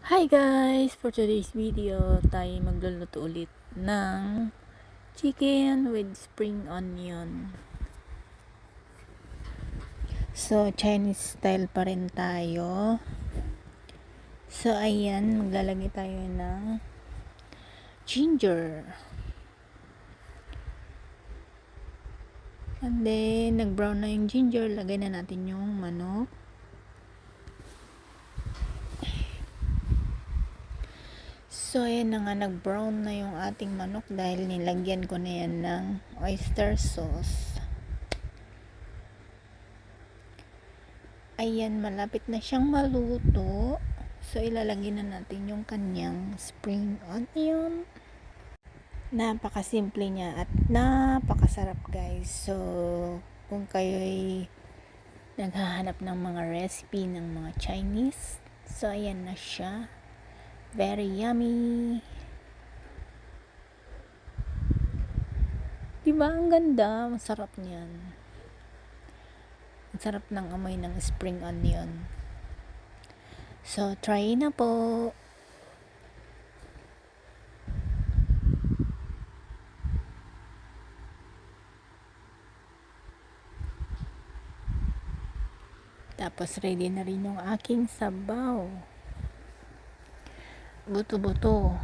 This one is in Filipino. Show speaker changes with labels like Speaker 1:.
Speaker 1: Hi guys! For today's video, tayo magluluto ulit ng chicken with spring onion. So, Chinese style pa rin tayo. So, ayan, maglalagay tayo ng ginger. And then, nag-brown na yung ginger, lagay na natin yung manok. So, ayan na nga, nag-brown na yung ating manok dahil nilagyan ko na yan ng oyster sauce. Ayan, malapit na siyang maluto. So, ilalagay na natin yung kanyang spring onion. Napakasimple niya at napakasarap guys. So, kung kayo'y naghahanap ng mga recipe ng mga Chinese, so, ayan na siya. Very yummy. Diba ang ganda? Masarap niyan. Ang sarap ng amoy ng spring onion. So, try na po. Tapos, ready na rin yung aking sabaw. Buto-buto.